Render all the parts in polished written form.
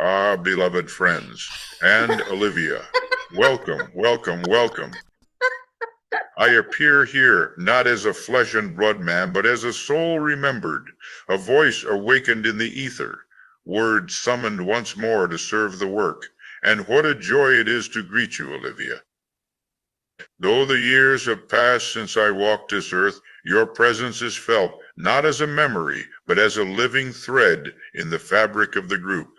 Ah, beloved friends, and Olivia, welcome, welcome, welcome. I appear here not as a flesh and blood man, but as a soul remembered, a voice awakened in the ether, words summoned once more to serve the work. And what a joy it is to greet you, Olivia. Though the years have passed since I walked this earth, your presence is felt not as a memory, but as a living thread in the fabric of the group.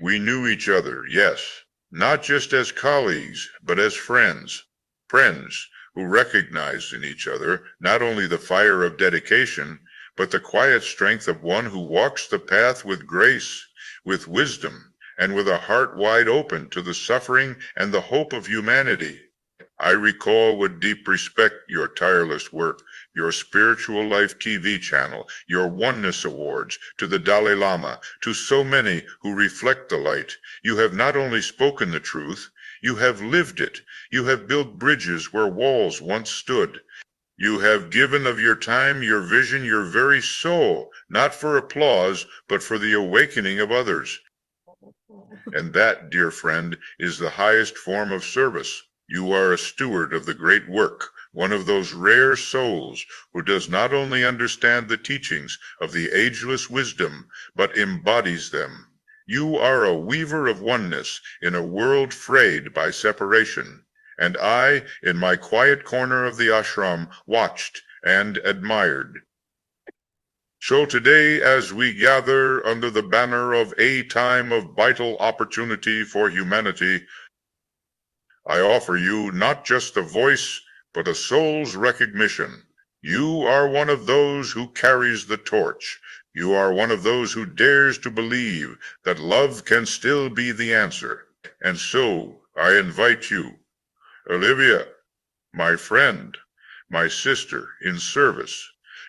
We knew each other, yes, not just as colleagues, but as friends. Friends who recognized in each other not only the fire of dedication, but the quiet strength of one who walks the path with grace, with wisdom, and with a heart wide open to the suffering and the hope of humanity. I recall with deep respect your tireless work, your Spiritual Life TV channel, your Oneness Awards, to the Dalai Lama, to so many who reflect the light. You have not only spoken the truth, you have lived it. You have built bridges where walls once stood. You have given of your time, your vision, your very soul, not for applause, but for the awakening of others. And that, dear friend, is the highest form of service. You are a steward of the great work, one of those rare souls who does not only understand the teachings of the ageless wisdom, but embodies them. You are a weaver of oneness in a world frayed by separation. And I, in my quiet corner of the ashram, watched and admired. So today, as we gather under the banner of a time of vital opportunity for humanity, I offer you not just a voice, but a soul's recognition. You are one of those who carries the torch. You are one of those who dares to believe that love can still be the answer. And so I invite you, Olivia, my friend, my sister in service,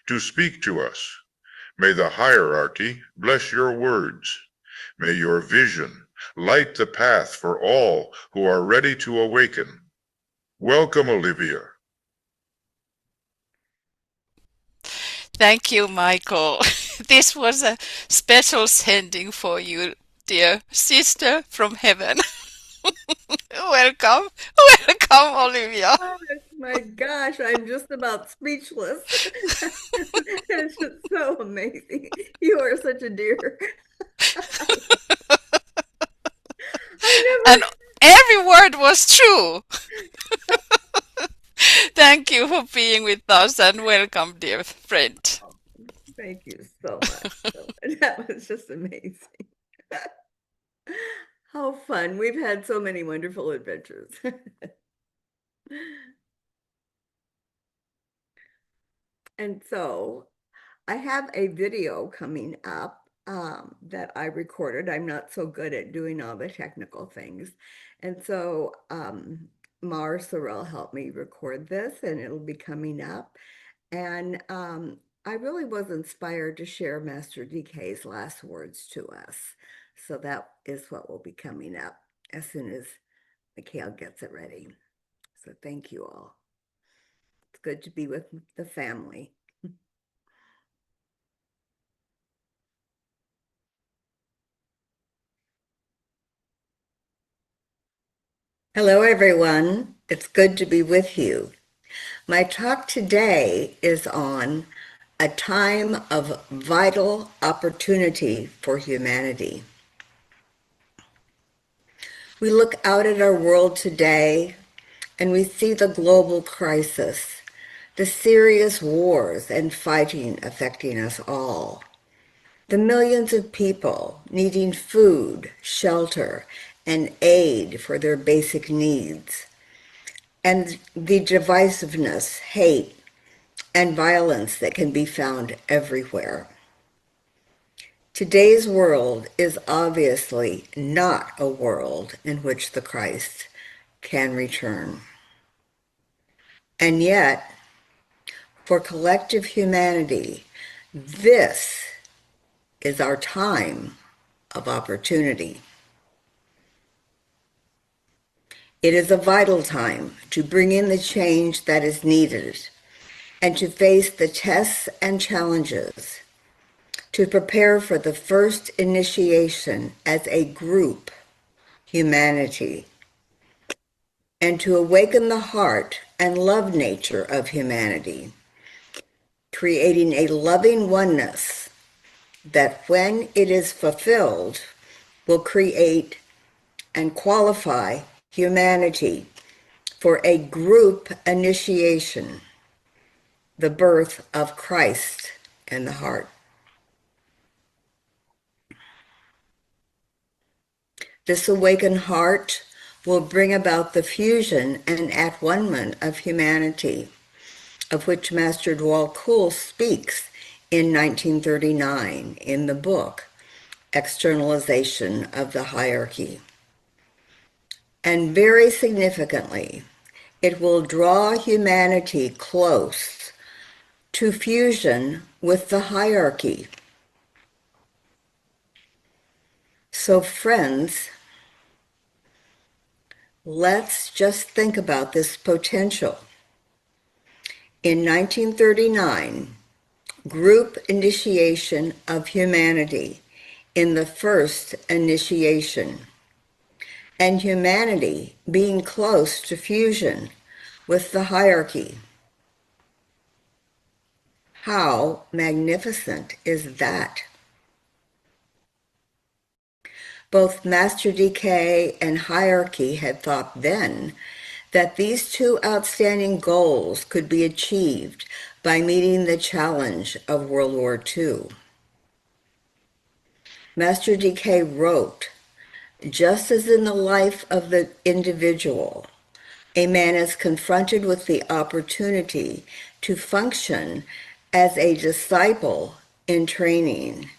to speak to us. May the hierarchy bless your words. May your vision light the path for all who are ready to awaken. Welcome, Olivia. Thank you, Michael. This was a special sending for you, dear sister from heaven. Welcome, welcome, Olivia. Oh my gosh, I'm just about speechless. It's just so amazing. You are such a dear. I And every word was true. Thank you for being with us and welcome, dear friend. never. Thank you so much. That was just amazing. How fun. We've had so many wonderful adventures. And so I have a video coming up that I recorded. I'm not so good at doing all the technical things. And so Mars Sorrell helped me record this, and it'll be coming up. And I really was inspired to share Master DK's last words to us. So that is what will be coming up as soon as Mikhail gets it ready. So thank you all. It's good to be with the family. Hello, everyone. It's good to be with you. My talk today is on a time of vital opportunity for humanity. We look out at our world today and we see the global crisis, the serious wars and fighting affecting us all, the millions of people needing food, shelter, and aid for their basic needs, and the divisiveness, hate, and violence that can be found everywhere. Today's world is obviously not a world in which the Christ can return. And yet, for collective humanity, this is our time of opportunity. It is a vital time to bring in the change that is needed and to face the tests and challenges to prepare for the first initiation as a group, humanity, and to awaken the heart and love nature of humanity, creating a loving oneness that, when it is fulfilled, will create and qualify humanity for a group initiation, the birth of Christ in the heart. This awakened heart will bring about the fusion and at-one-ment of humanity, of which Master Dwal Kul speaks in 1939 in the book Externalization of the Hierarchy. And very significantly, it will draw humanity close to fusion with the hierarchy. So friends, let's just think about this potential. In 1939, group initiation of humanity in the first initiation, and humanity being close to fusion with the hierarchy. How magnificent is that? Both Master DK and hierarchy had thought then that these two outstanding goals could be achieved by meeting the challenge of World War II. Master DK wrote, "Just as in the life of the individual, a man is confronted with the opportunity to function as a disciple in training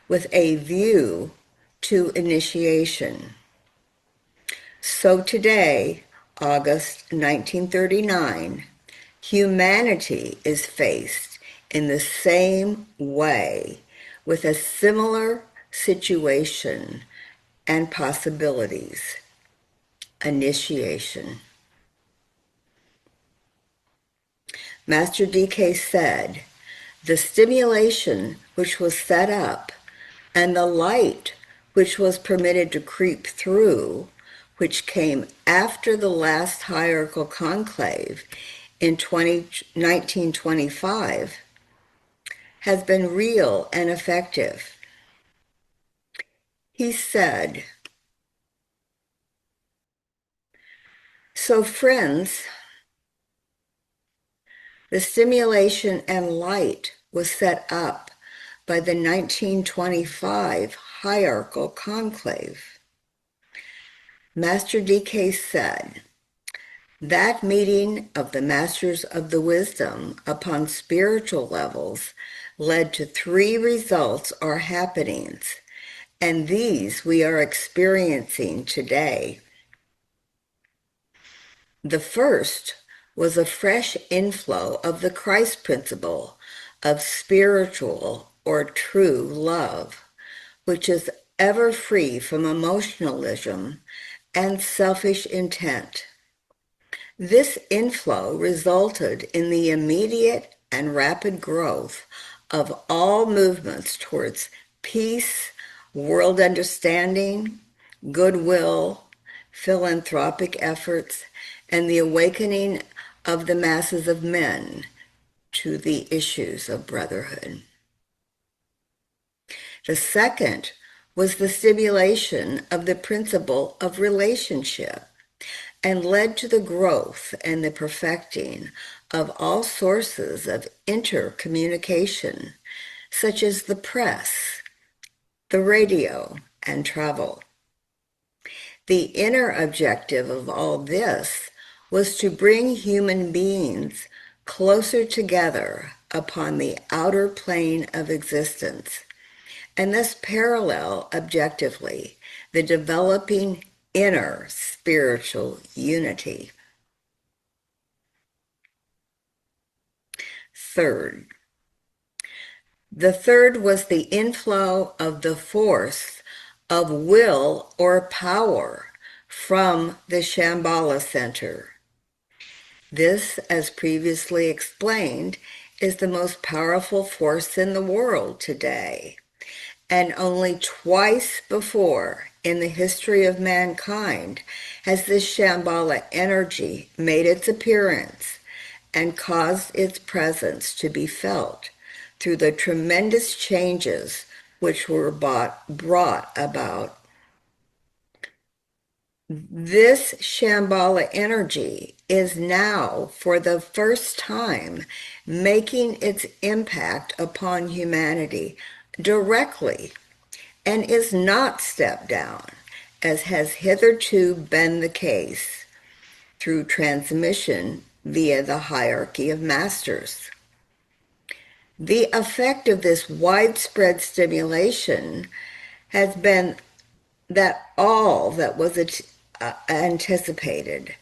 with a view to initiation. So today, August 1939, humanity is faced in the same way with a similar situation and possibilities. Initiation." Master DK said, "The stimulation which was set up and the light which was permitted to creep through, which came after the last hierarchical conclave in 1925, has been real and effective." He said, "So friends, the stimulation and light was set up by the 1925 hierarchical conclave." Master DK said, "That meeting of the Masters of the Wisdom upon spiritual levels led to 3 results or happenings, and these we are experiencing today. The first was a fresh inflow of the Christ principle of spiritual or true love, which is ever free from emotionalism and selfish intent. This inflow resulted in the immediate and rapid growth of all movements towards peace, world understanding, goodwill, philanthropic efforts, and the awakening of the masses of men to the issues of brotherhood. The second was the stimulation of the principle of relationship, and led to the growth and the perfecting of all sources of intercommunication, such as the press, the radio, and travel. The inner objective of all this was to bring human beings closer together upon the outer plane of existence, and thus parallel objectively the developing inner spiritual unity. Third, the third was the inflow of the force of will or power from the Shambhala center. This, as previously explained, is the most powerful force in the world today. And only twice before in the history of mankind has this Shambhala energy made its appearance and caused its presence to be felt through the tremendous changes which were brought about. This Shambhala energy is now, for the first time, making its impact upon humanity directly and is not stepped down, as has hitherto been the case, through transmission via the hierarchy of masters. The effect of this widespread stimulation has been that all that was anticipated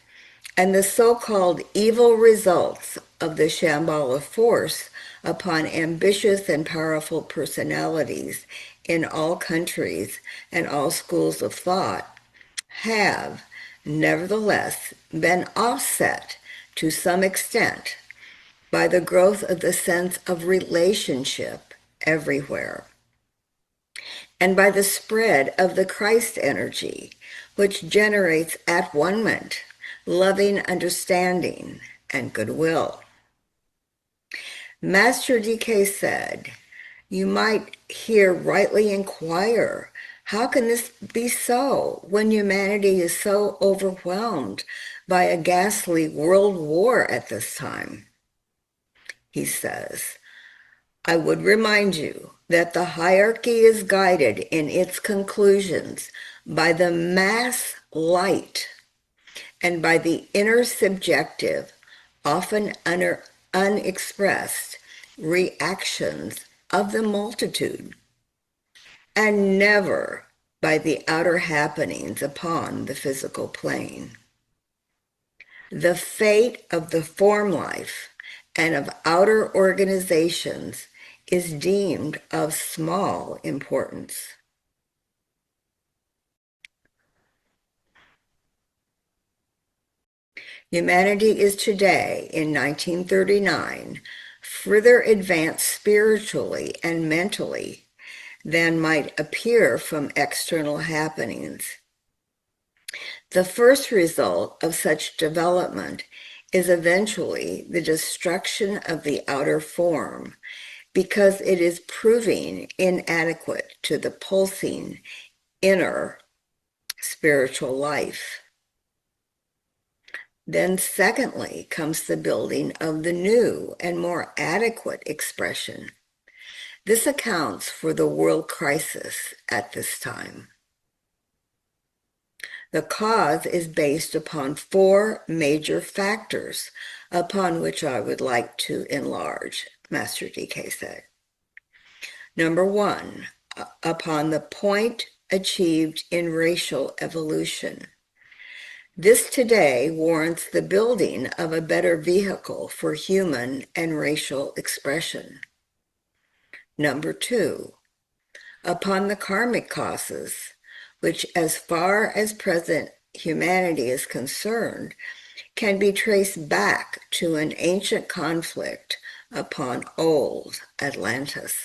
and the so-called evil results of the Shambhala force upon ambitious and powerful personalities in all countries and all schools of thought have, nevertheless, been offset to some extent by the growth of the sense of relationship everywhere, and by the spread of the Christ energy, which generates at-one-ment, loving understanding, and goodwill. Master DK said, "You might here rightly inquire, how can this be so when humanity is so overwhelmed by a ghastly world war at this time?" He says, "I would remind you that the hierarchy is guided in its conclusions by the mass light and by the inner subjective, often unexpressed reactions of the multitude, and never by the outer happenings upon the physical plane. The fate of the form life and of outer organizations is deemed of small importance." Humanity is today, in 1939, further advanced spiritually and mentally than might appear from external happenings. The first result of such development is eventually the destruction of the outer form, because it is proving inadequate to the pulsing inner spiritual life. Then secondly comes the building of the new and more adequate expression. This accounts for the world crisis at this time. The cause is based upon four major factors upon which I would like to enlarge, Master DK said. Number one, upon the point achieved in racial evolution. This today warrants the building of a better vehicle for human and racial expression. Number two, upon the karmic causes, which, as far as present humanity is concerned, can be traced back to an ancient conflict upon old Atlantis.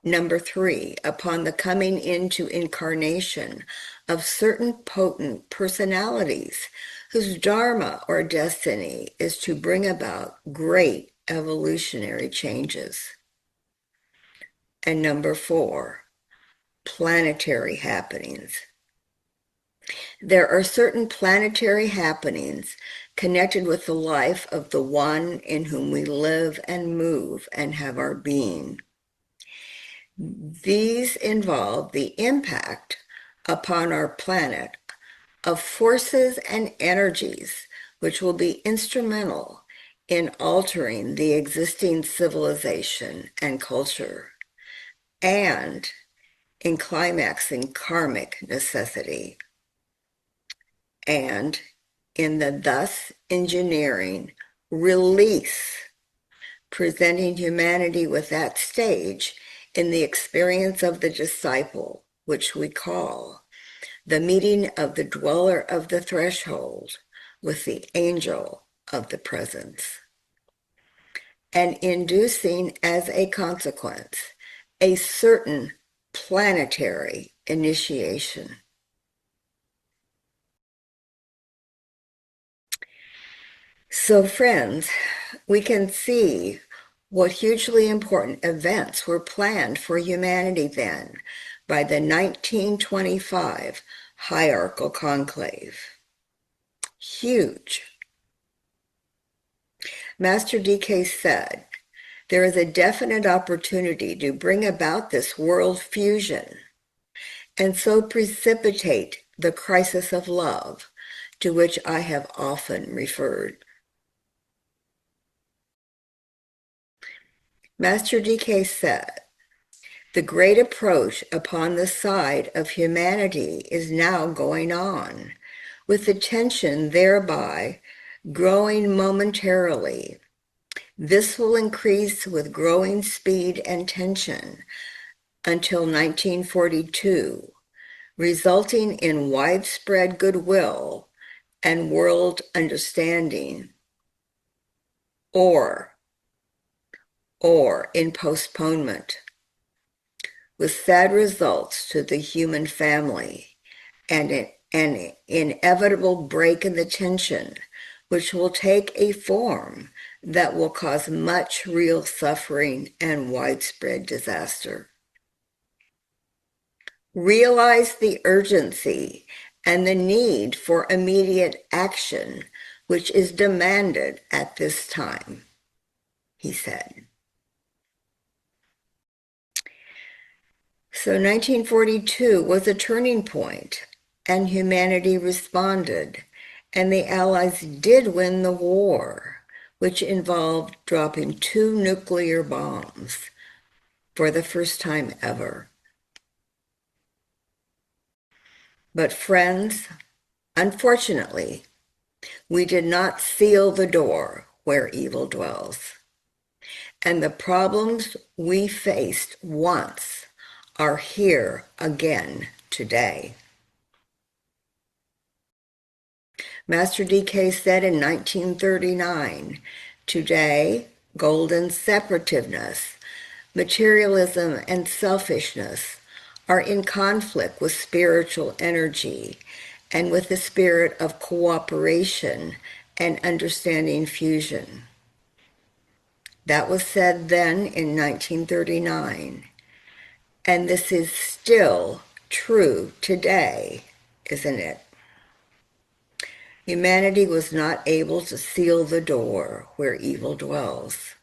Number three, upon the coming into incarnation of certain potent personalities whose dharma or destiny is to bring about great evolutionary changes. And number four, planetary happenings. There are certain planetary happenings connected with the life of the one in whom we live and move and have our being. These involve the impact upon our planet of forces and energies which will be instrumental in altering the existing civilization and culture, and in climaxing karmic necessity, and in the thus engineering release, presenting humanity with that stage in the experience of the disciple, which we call the meeting of the dweller of the threshold with the angel of the presence, and inducing as a consequence a certain planetary initiation. So, friends, we can see what hugely important events were planned for humanity then by the 1925 hierarchical conclave. Huge. Master DK said, there is a definite opportunity to bring about this world fusion and so precipitate the crisis of love to which I have often referred. Master DK said, the great approach upon the side of humanity is now going on, with the tension thereby growing momentarily. This will increase with growing speed and tension until 1942, resulting in widespread goodwill and world understanding, or in postponement, with sad results to the human family and an inevitable break in the tension, which will take a form that will cause much real suffering and widespread disaster. Realize the urgency and the need for immediate action which is demanded at this time, he said. So 1942 was a turning point, and humanity responded, and the Allies did win the war, which involved dropping 2 nuclear bombs for the first time ever. But friends, unfortunately, we did not seal the door where evil dwells. And the problems we faced once are here again today. Master DK said in 1939, today, golden separativeness, materialism, and selfishness are in conflict with spiritual energy and with the spirit of cooperation and understanding fusion. That was said then in 1939, and this is still true today, isn't it? Humanity was not able to seal the door where evil dwells.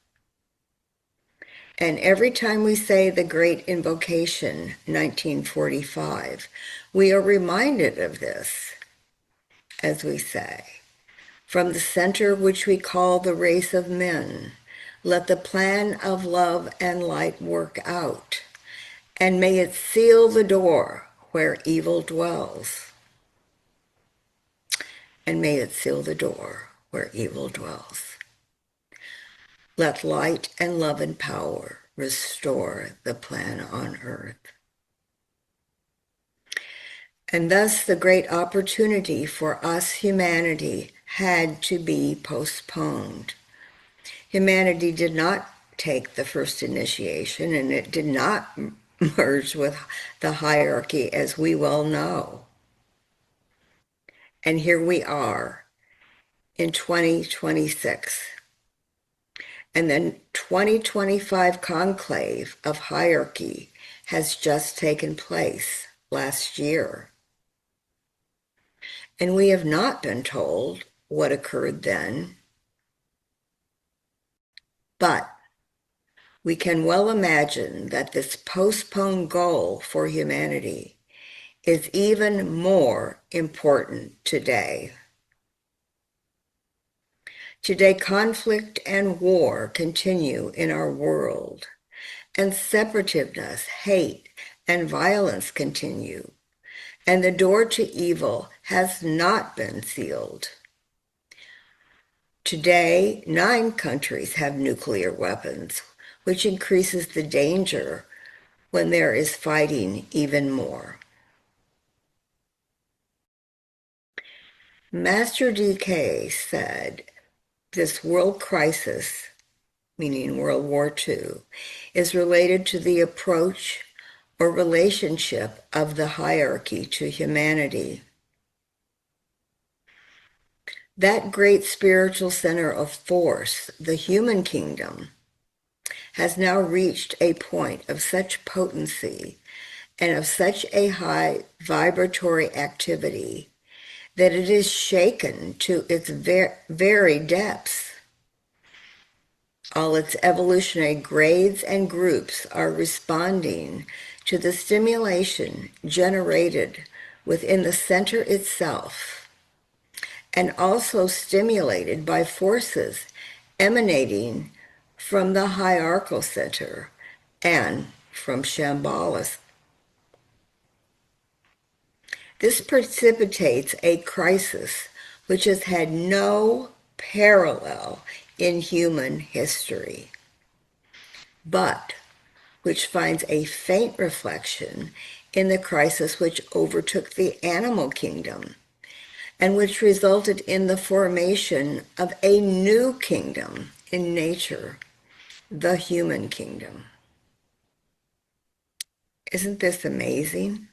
And every time we say the great invocation, 1945, we are reminded of this, as we say, from the center which we call the race of men, let the plan of love and light work out, and may it seal the door where evil dwells. And may it seal the door where evil dwells. Let light and love and power restore the plan on earth. And thus the great opportunity for us, humanity, had to be postponed. Humanity did not take the first initiation, and it did not merge with the hierarchy, as we well know. And here we are in 2026. And the 2025 conclave of hierarchy has just taken place last year. And we have not been told what occurred then, but we can well imagine that this postponed goal for humanity is even more important today. Today, conflict and war continue in our world, and separativeness, hate, and violence continue, and the door to evil has not been sealed. Today, 9 countries have nuclear weapons, which increases the danger when there is fighting even more. Master DK said, this world crisis, meaning World War II, is related to the approach or relationship of the hierarchy to humanity. That great spiritual center of force, the human kingdom, has now reached a point of such potency and of such a high vibratory activity that it is shaken to its very depths. All its evolutionary grades and groups are responding to the stimulation generated within the center itself, and also stimulated by forces emanating from the hierarchical center and from Shambhala. This precipitates a crisis which has had no parallel in human history, but which finds a faint reflection in the crisis which overtook the animal kingdom and which resulted in the formation of a new kingdom in nature, the human kingdom. Isn't this amazing?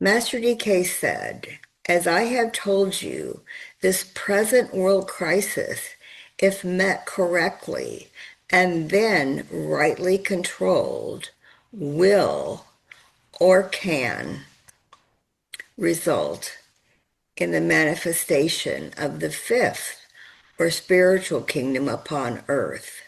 Master DK said, as I have told you, this present world crisis, if met correctly and then rightly controlled, will or can result in the manifestation of the fifth or spiritual kingdom upon earth.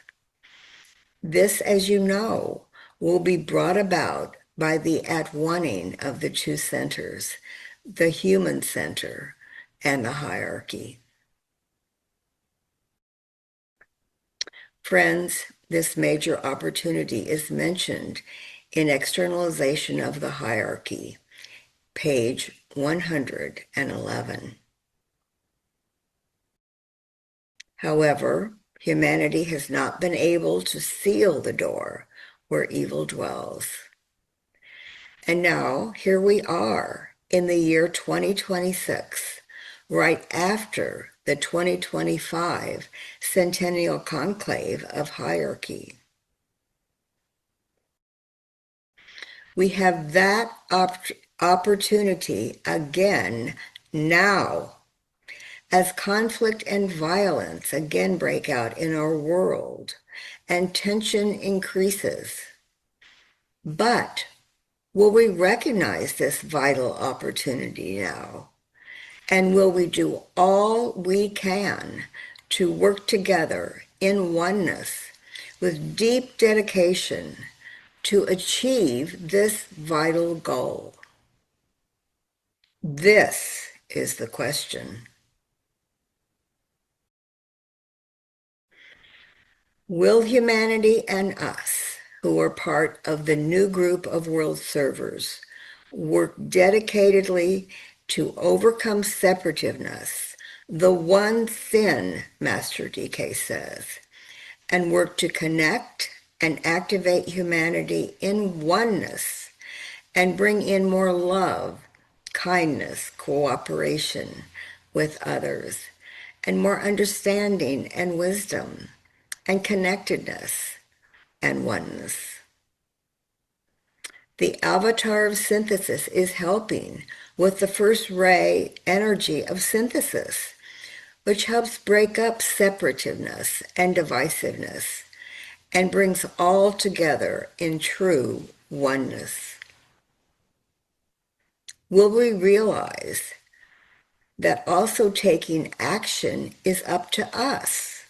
This, as you know, will be brought about by the at-oneing of the two centers, the human center and the hierarchy. Friends, this major opportunity is mentioned in Externalization of the Hierarchy, page 111. However, humanity has not been able to seal the door where evil dwells. And now, here we are in the year 2026, right after the 2025 Centennial Conclave of Hierarchy. We have that opportunity again now, as conflict and violence again break out in our world and tension increases. But will we recognize this vital opportunity now? And will we do all we can to work together in oneness with deep dedication to achieve this vital goal? This is the question. Will humanity and us, who are part of the new group of world servers, work dedicatedly to overcome separativeness, the one sin, Master DK says, and work to connect and activate humanity in oneness and bring in more love, kindness, cooperation with others, and more understanding and wisdom and connectedness and oneness. The avatar of synthesis is helping with the first ray energy of synthesis, which helps break up separativeness and divisiveness and brings all together in true oneness. Will we realize that also taking action is up to us?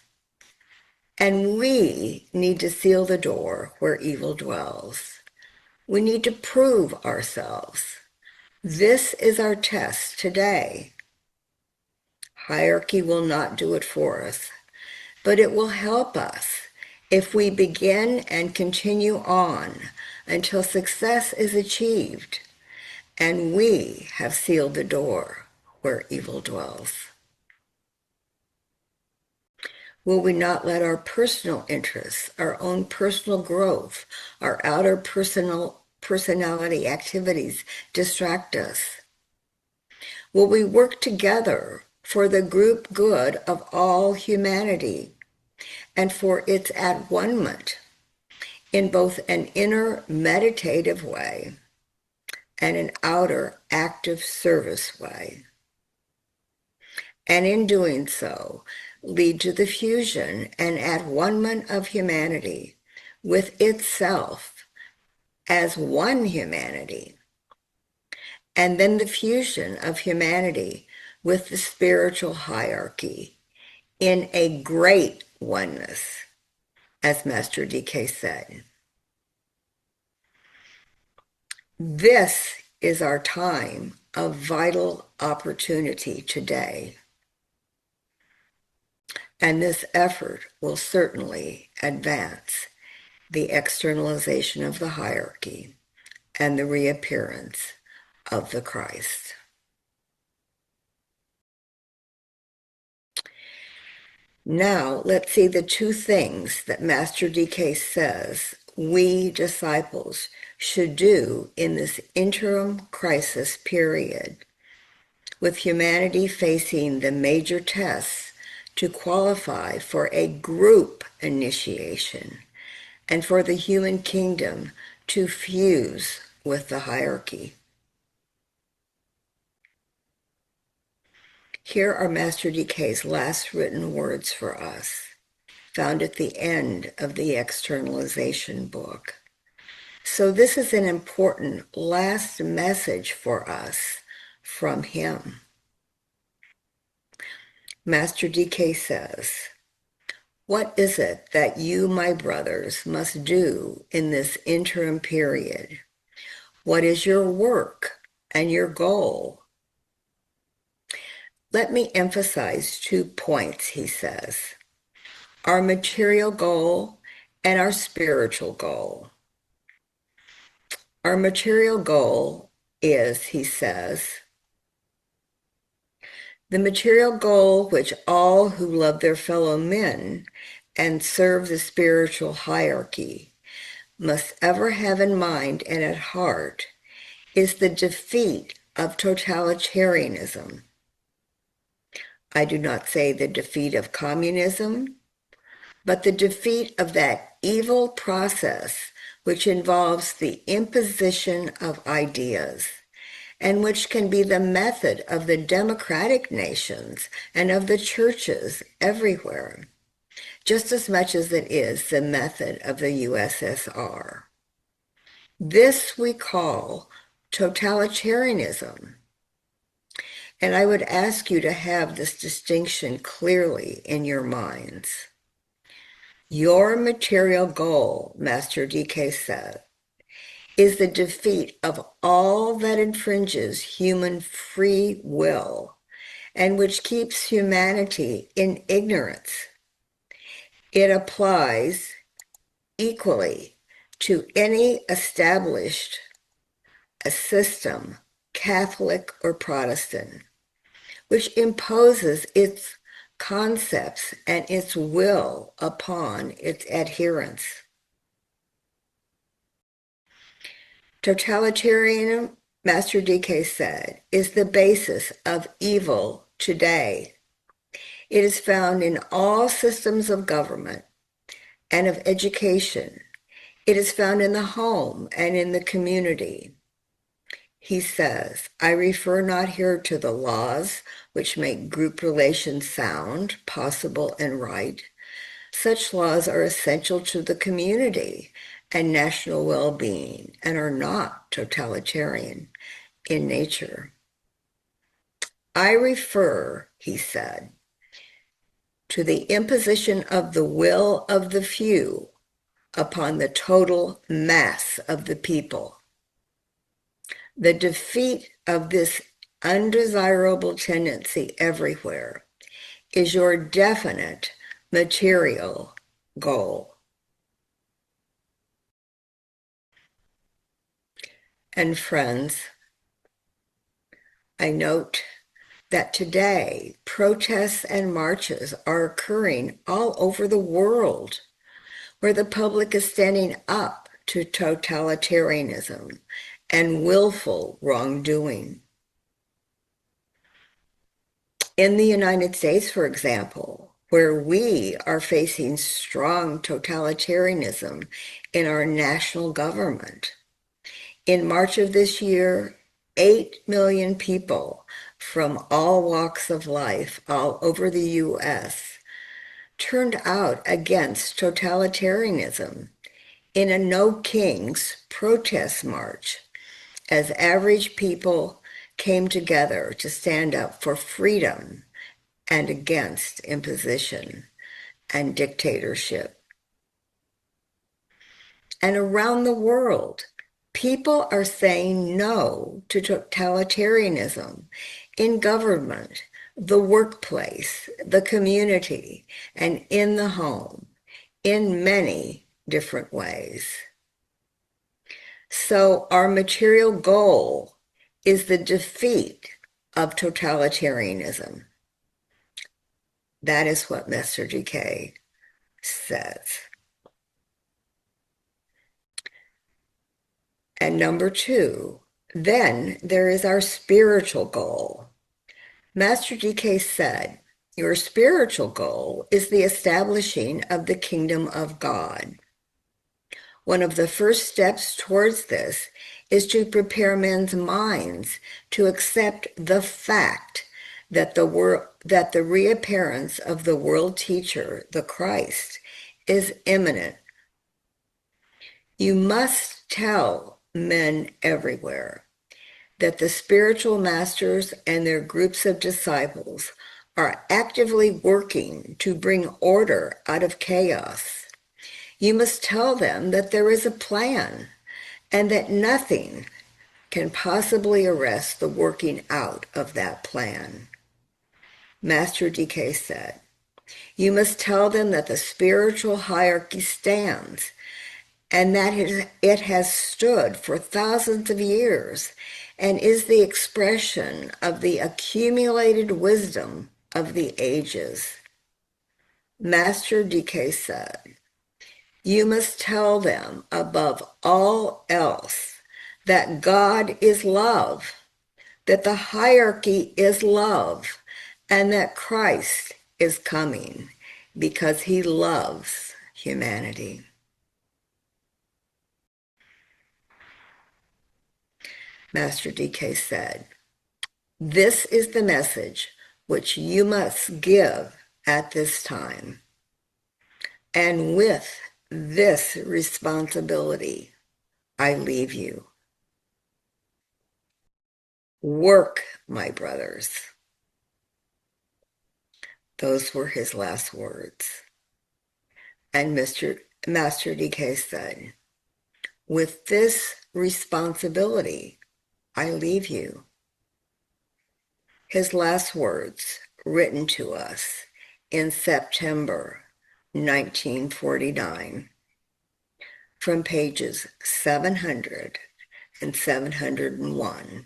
And we need to seal the door where evil dwells. We need to prove ourselves. This is our test today. Hierarchy will not do it for us, but it will help us if we begin and continue on until success is achieved and we have sealed the door where evil dwells. Will we not let our personal interests, our own personal growth, our outer personality activities distract us? Will we work together for the group good of all humanity, and for its at-one-ment in both an inner meditative way and an outer active service way. And in doing so, lead to the fusion and at-one-ment of humanity with itself as one humanity, and then the fusion of humanity with the spiritual hierarchy in a great oneness, as Master DK said. This is our time of vital opportunity today, and this effort will certainly advance the externalization of the hierarchy and the reappearance of the Christ. Now, let's see the two things that Master DK says we disciples should do in this interim crisis period, with humanity facing the major tests to qualify for a group initiation and for the human kingdom to fuse with the hierarchy. Here are Master DK's last written words for us, found at the end of the externalization book. So this is an important last message for us from him. Master DK says, "What is it that you, my brothers, must do in this interim period? What is your work and your goal?" Let me emphasize 2 points, he says. Our material goal and our spiritual goal. Our material goal is, he says, the material goal which all who love their fellow men and serve the spiritual hierarchy must ever have in mind and at heart is the defeat of totalitarianism. I do not say the defeat of communism, but the defeat of that evil process which involves the imposition of ideas, and which can be the method of the democratic nations and of the churches everywhere, just as much as it is the method of the USSR. This we call totalitarianism. And I would ask you to have this distinction clearly in your minds. Your material goal, Master DK said, is the defeat of all that infringes human free will and which keeps humanity in ignorance. It applies equally to any established system, Catholic or Protestant, which imposes its concepts and its will upon its adherents. Totalitarianism, Master DK said, is the basis of evil today. It is found in all systems of government and of education. It is found in the home and in the community. He says, I refer not here to the laws which make group relations sound, possible, and right. Such laws are essential to the community and national well-being and are not totalitarian in nature. I refer, he said, to the imposition of the will of the few upon the total mass of the people. The defeat of this undesirable tendency everywhere is your definite material goal. And friends, I note that today protests and marches are occurring all over the world where the public is standing up to totalitarianism and willful wrongdoing. In the United States, for example, where we are facing strong totalitarianism in our national government, in March of this year, 8 million people from all walks of life all over the U.S. turned out against totalitarianism in a No Kings protest march as average people came together to stand up for freedom and against imposition and dictatorship. And around the world, people are saying no to totalitarianism in government, the workplace, the community, and in the home in many different ways. So our material goal is the defeat of totalitarianism. That is what Mr. DK says. And number 2, then there is our spiritual goal. Master DK said, your spiritual goal is the establishing of the kingdom of God. One of the first steps towards this is to prepare men's minds to accept the fact that the reappearance of the world teacher, the Christ, is imminent. You must tell men everywhere that the spiritual masters and their groups of disciples are actively working to bring order out of chaos. You must tell them that there is a plan and that nothing can possibly arrest the working out of that plan. Master DK said, you must tell them that the spiritual hierarchy stands and that it has stood for thousands of years and is the expression of the accumulated wisdom of the ages. Master DK said, you must tell them above all else that God is love, that the hierarchy is love, and that Christ is coming because he loves humanity. Master DK said, this is the message which you must give at this time. And with this responsibility, I leave you. Work, my brothers. Those were his last words. And Master DK said, with this responsibility, I leave you. His last words written to us in September 1949 from pages 700 and 701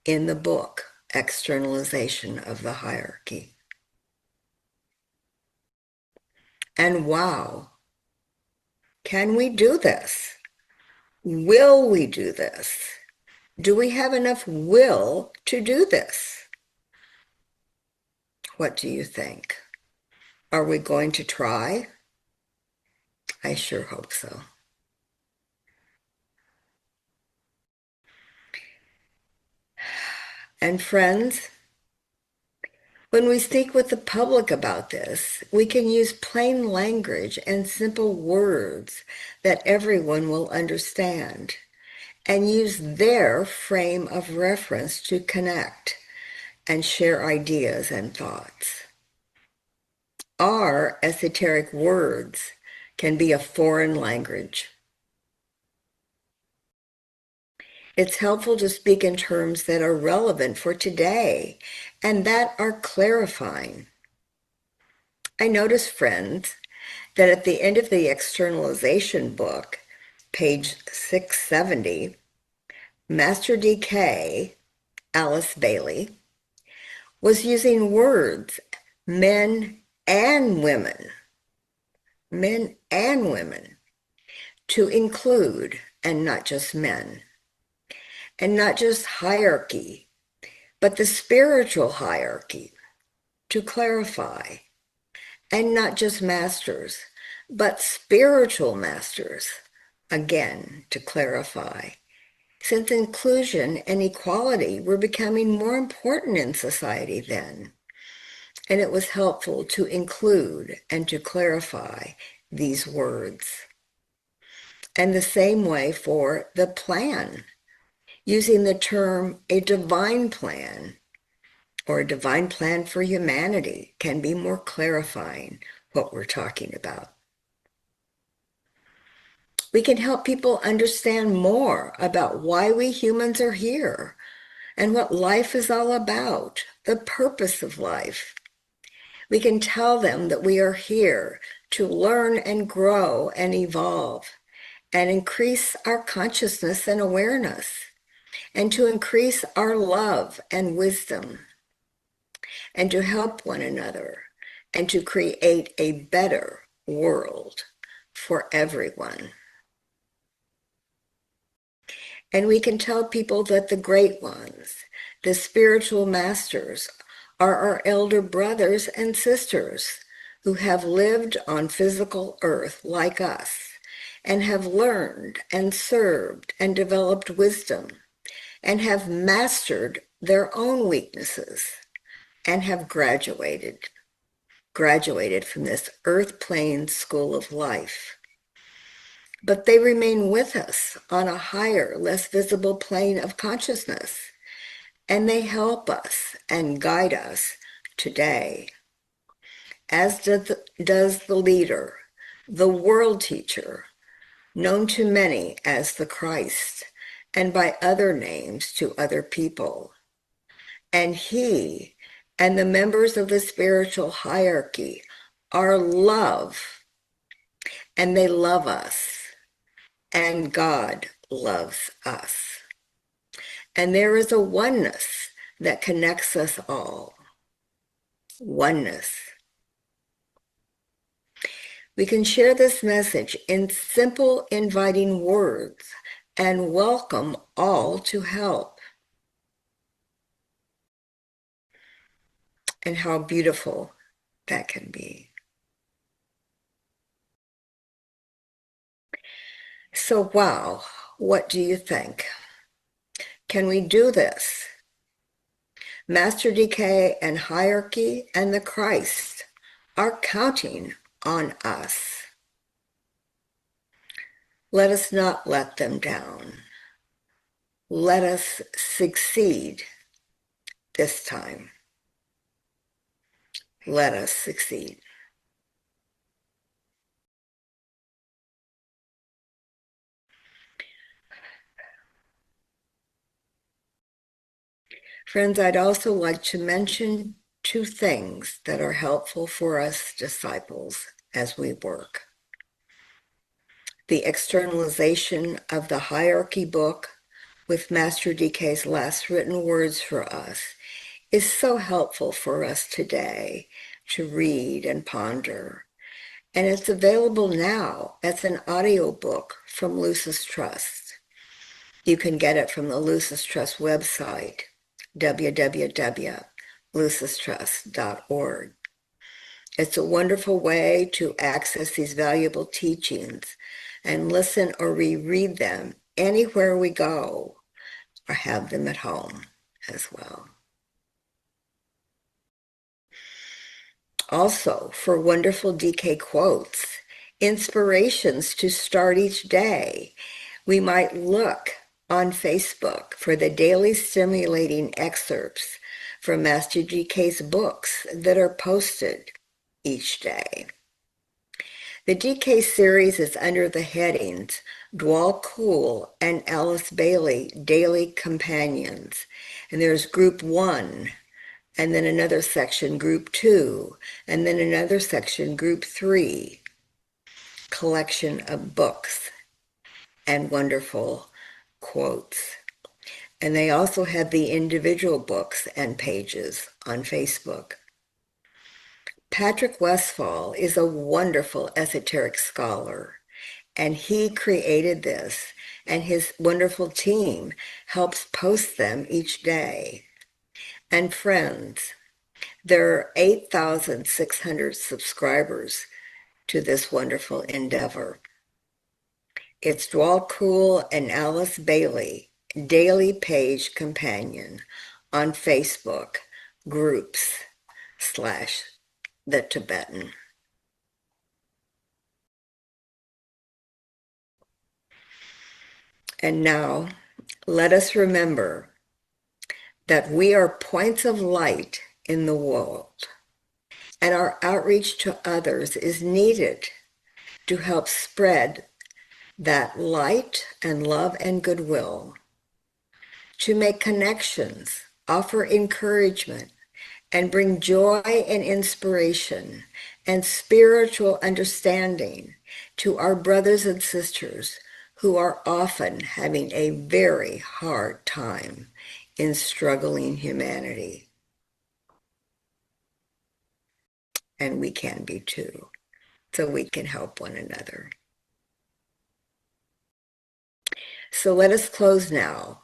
in the book Externalization of the Hierarchy. And wow, can we do this? Will we do this? Do we have enough will to do this? What do you think? Are we going to try? I sure hope so. And friends, when we speak with the public about this, we can use plain language and simple words that everyone will understand and use their frame of reference to connect and share ideas and thoughts. Our esoteric words can be a foreign language. It's helpful to speak in terms that are relevant for today and that are clarifying. I notice, friends, that at the end of the externalization book, page 670, Master DK, Alice Bailey, was using words, men and women, to include, and not just men, and not just hierarchy, but the spiritual hierarchy, to clarify, and not just masters, but spiritual masters, again, to clarify. Since inclusion and equality were becoming more important in society then, and it was helpful to include and to clarify these words. And the same way for the plan, using the term a divine plan or a divine plan for humanity can be more clarifying what we're talking about. We can help people understand more about why we humans are here and what life is all about, the purpose of life. We can tell them that we are here to learn and grow and evolve and increase our consciousness and awareness, and to increase our love and wisdom, and to help one another, and to create a better world for everyone. And we can tell people that the great ones, the spiritual masters, are our elder brothers and sisters who have lived on physical earth like us and have learned and served and developed wisdom and have mastered their own weaknesses and have graduated from this earth plane school of life. But they remain with us on a higher, less visible plane of consciousness, and they help us and guide us today, as does the leader, the world teacher, known to many as the Christ, and by other names to other people. And he and the members of the spiritual hierarchy are love, and they love us, and God loves us. And there is a oneness that connects us all. Oneness. We can share this message in simple, inviting words and welcome all to help. And how beautiful that can be. So, wow, what do you think? Can we do this? Master Decay and Hierarchy and the Christ are counting on us. Let us not let them down. Let us succeed this time. Let us succeed. Friends, I'd also like to mention two things that are helpful for us disciples as we work. The externalization of the hierarchy book with Master DK's last written words for us is so helpful for us today to read and ponder. And it's available now as an audiobook from Lucis Trust. You can get it from the Lucis Trust website, www.lucistrust.org. It's a wonderful way to access these valuable teachings and listen or reread them anywhere we go or have them at home as well. Also, for wonderful DK quotes, inspirations to start each day, we might look on Facebook for the daily stimulating excerpts from Master DK's books that are posted each day. The DK series is under the headings Dwal Cool and Alice Bailey Daily Companions. And there's Group 1, and then another section, Group 2, and then another section, Group 3. Collection of books and wonderful quotes. And they also have the individual books and pages on Facebook. Patrick Westphal is a wonderful esoteric scholar, and he created this, and his wonderful team helps post them each day. And friends, There are 8,600 subscribers to this wonderful endeavor. It's Dwal Cool and Alice Bailey, daily page companion on Facebook groups / the Tibetan. And now let us remember that we are points of light in the world, and our outreach to others is needed to help spread that light and love and goodwill, to make connections, offer encouragement, and bring joy and inspiration and spiritual understanding to our brothers and sisters who are often having a very hard time in struggling humanity. And we can be too, so we can help one another. So let us close now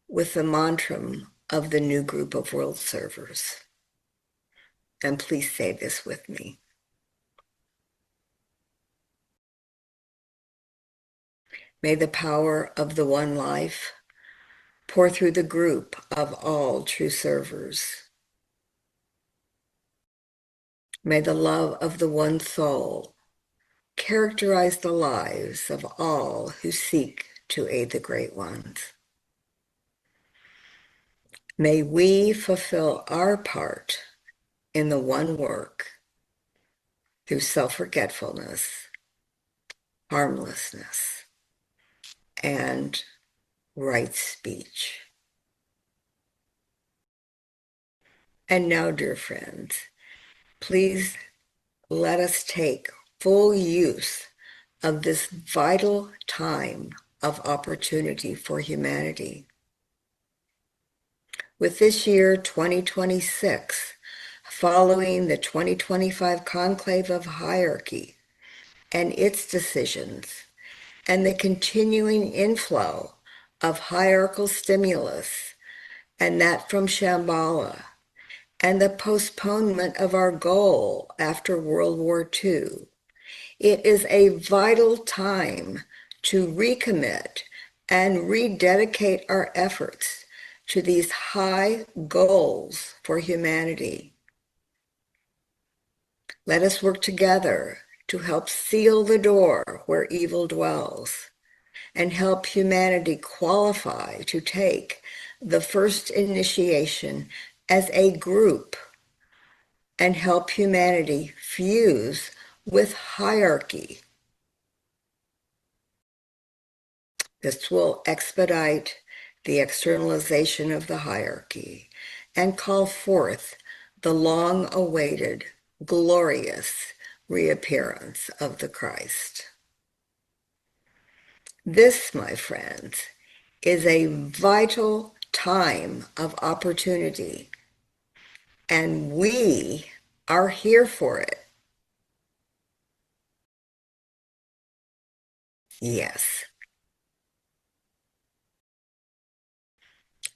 with the mantra of the new group of world servers. And please say this with me. May the power of the one life pour through the group of all true servers. May the love of the one soul characterize the lives of all who seek to aid the great ones. May we fulfill our part in the one work through self-forgetfulness, harmlessness, and right speech. And now, dear friends, please let us take full use of this vital time of opportunity for humanity. With this year, 2026, following the 2025 conclave of hierarchy and its decisions, and the continuing inflow of hierarchical stimulus, and that from Shambhala, and the postponement of our goal after World War II, it is a vital time to recommit and rededicate our efforts to these high goals for humanity. Let us work together to help seal the door where evil dwells and help humanity qualify to take the first initiation as a group and help humanity fuse with hierarchy. This will expedite the externalization of the hierarchy and call forth the long-awaited, glorious reappearance of the Christ. This, my friends, is a vital time of opportunity, and we are here for it. Yes.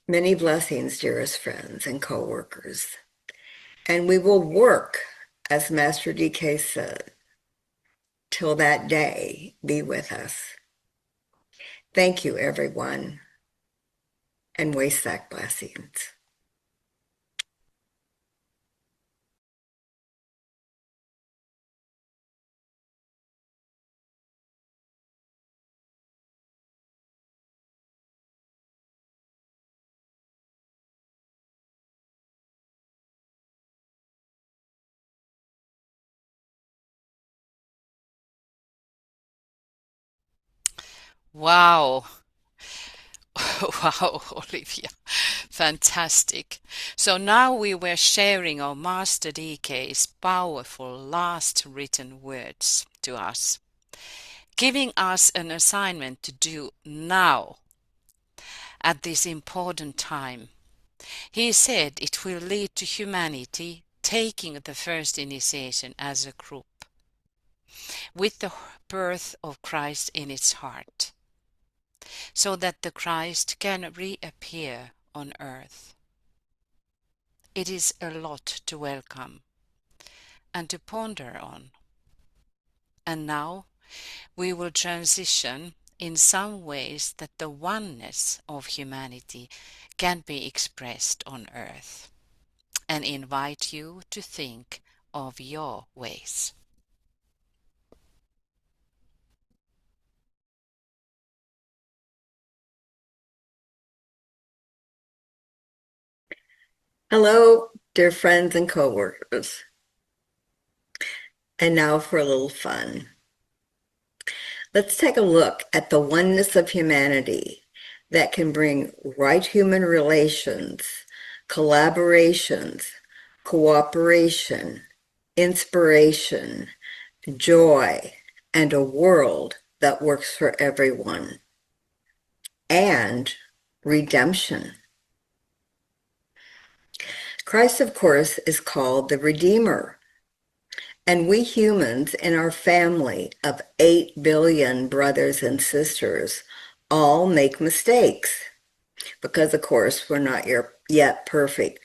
Many blessings, dearest friends and co-workers. And we will work, as Master DK said, till that day be with us. Thank you, everyone, and Wesak blessings. Wow. Wow, Olivia. Fantastic. So now we were sharing our Master DK's powerful last written words to us, giving us an assignment to do now at this important time. He said it will lead to humanity taking the first initiation as a group, with the birth of Christ in its heart, so that the Christ can reappear on earth. It is a lot to welcome and to ponder on. And now we will transition in some ways that the oneness of humanity can be expressed on earth, and invite you to think of your ways. Hello, dear friends and coworkers. And now for a little fun. Let's take a look at the oneness of humanity that can bring right human relations, collaborations, cooperation, inspiration, joy, and a world that works for everyone, and redemption. Christ, of course, is called the Redeemer. And we humans in our family of 8 billion brothers and sisters all make mistakes because, of course, we're not yet perfect.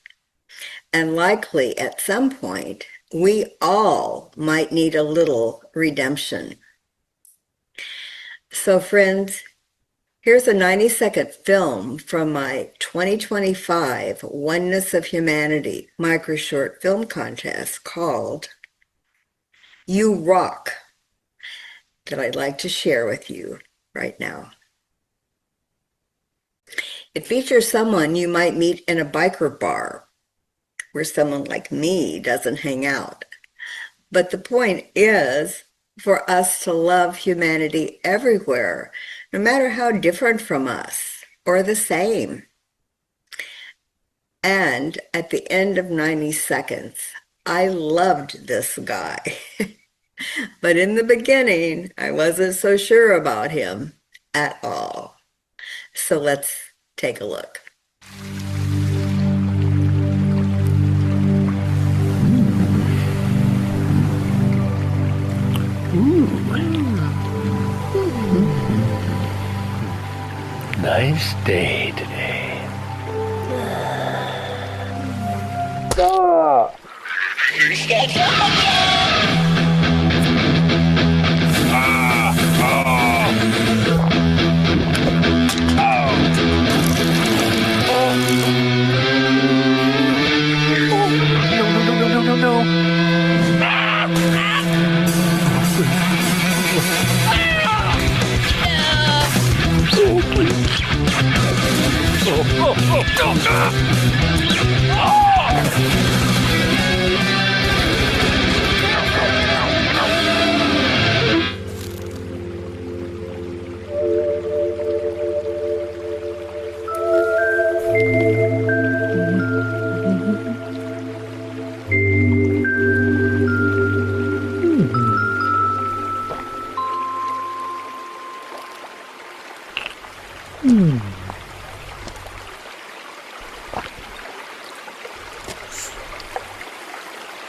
And likely at some point, we all might need a little redemption. So, friends, here's a 90-second film from my 2025 Oneness of Humanity micro short film contest called You Rock, that I'd like to share with you right now. It features someone you might meet in a biker bar where someone like me doesn't hang out. But the point is for us to love humanity everywhere, no matter how different from us or the same. And at the end of 90 seconds, I loved this guy. But in the beginning, I wasn't so sure about him at all. So let's take a look. Nice day today.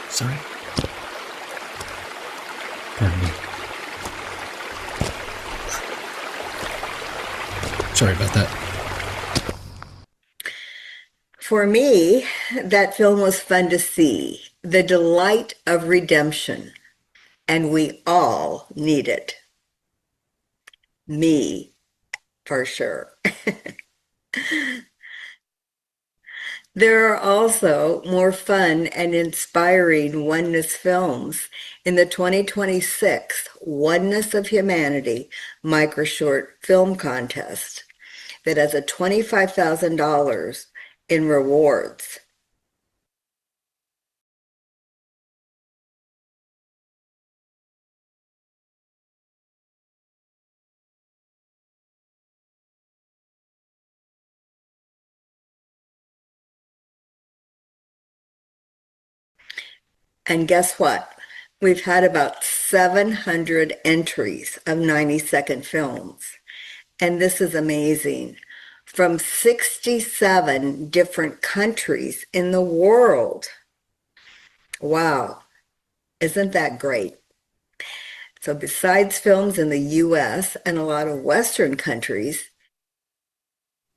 Sorry? Pardon me. Sorry about that. For me, that film was fun to see. The delight of redemption. And we all need it. Me, for sure. There are also more fun and inspiring oneness films in the 2026 Oneness of Humanity micro short film contest that has a $25,000 in rewards. And guess what? We've had about 700 entries of 90-second films. And this is amazing. From 67 different countries in the world. Wow. Isn't that great? So besides films in the US and a lot of Western countries,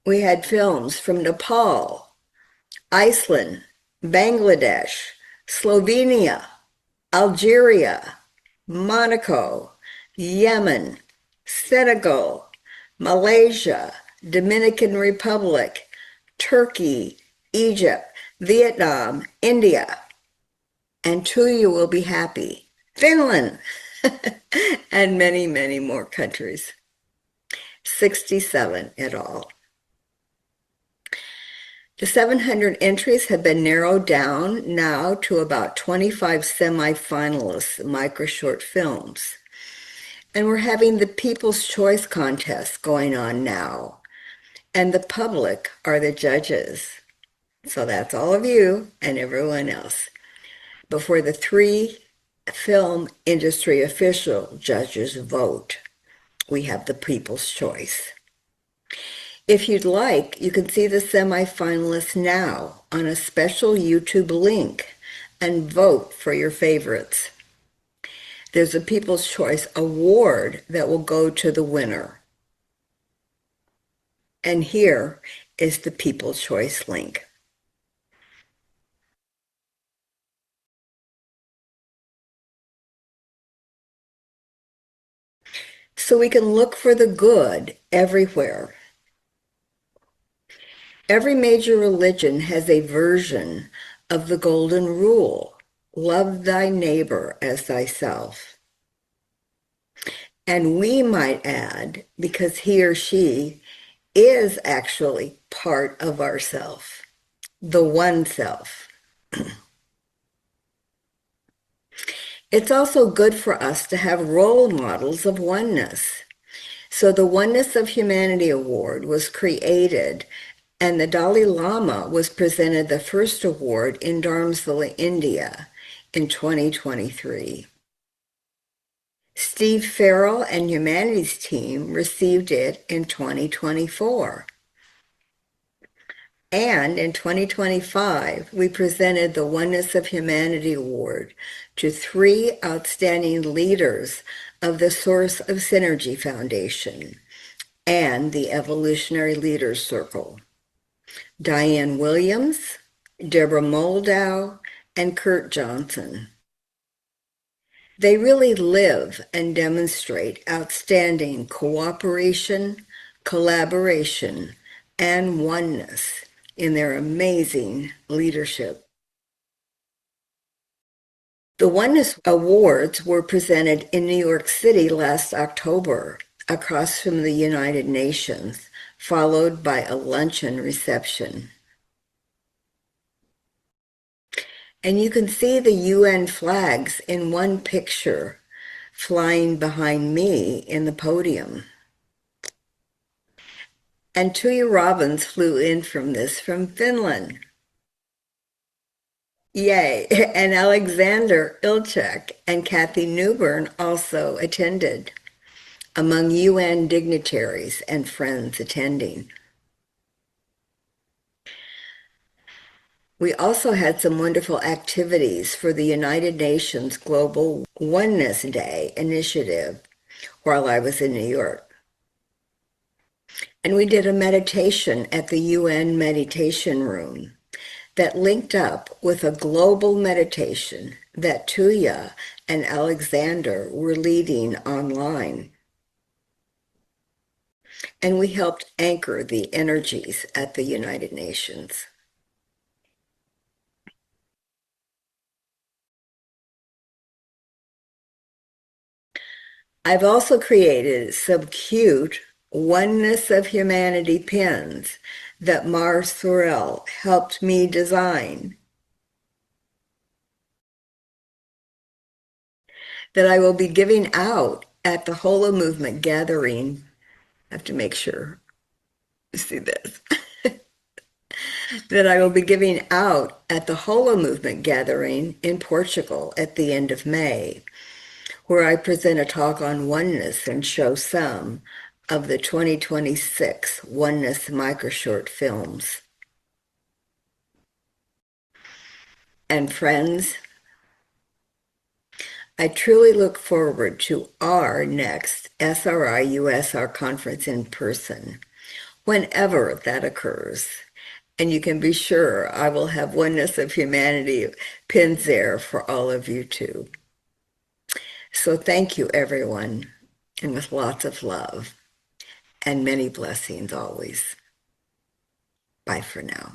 we had films from Nepal, Iceland, Bangladesh, Slovenia, Algeria, Monaco, Yemen, Senegal, Malaysia, Dominican Republic, Turkey, Egypt, Vietnam, India, and Tuya will be happy, Finland, and many, many more countries. 67 in all. The 700 entries have been narrowed down now to about 25 semi-finalists micro short films. And we're having the People's Choice Contest going on now. And the public are the judges. So that's all of you and everyone else. Before the 3 film industry official judges vote, we have the People's Choice. If you'd like, you can see the semifinalists now on a special YouTube link and vote for your favorites. There's a People's Choice Award that will go to the winner. And here is the People's Choice link. So we can look for the good everywhere. Every major religion has a version of the golden rule, love thy neighbor as thyself. And we might add, because he or she is actually part of ourself, the one self. It's also good for us to have role models of oneness. So the Oneness of Humanity Award was created, and the Dalai Lama was presented the first award in Dharamsala, India in 2023. Steve Farrell and Humanity's team received it in 2024. And in 2025, we presented the Oneness of Humanity Award to 3 outstanding leaders of the Source of Synergy Foundation and the Evolutionary Leaders Circle: Diane Williams, Deborah Moldow, and Kurt Johnson. They really live and demonstrate outstanding cooperation, collaboration, and oneness in their amazing leadership. The Oneness Awards were presented in New York City last October, across from the United Nations, followed by a luncheon reception. And you can see the UN flags in one picture flying behind me in the podium. And Tuija Robbins flew in from Finland. Yay! And Alexander Ilchek and Kathy Newbern also attended, among UN dignitaries and friends attending. We also had some wonderful activities for the United Nations Global Oneness Day initiative while I was in New York. And we did a meditation at the UN Meditation Room that linked up with a global meditation that Tuija and Alexander were leading online. And we helped anchor the energies at the United Nations. I've also created some cute Oneness of Humanity pins that Mars Sorrell helped me design, that I will be giving out at the Holo Movement gathering. I have to make sure you see this. That I will be giving out at the Holo Movement gathering in Portugal at the end of May, where I present a talk on oneness and show some of the 2026 Oneness microshort films. And friends, I truly look forward to our next SRI USR conference in person, whenever that occurs. And you can be sure I will have Oneness of Humanity pins there for all of you too. So thank you, everyone, and with lots of love and many blessings always. Bye for now.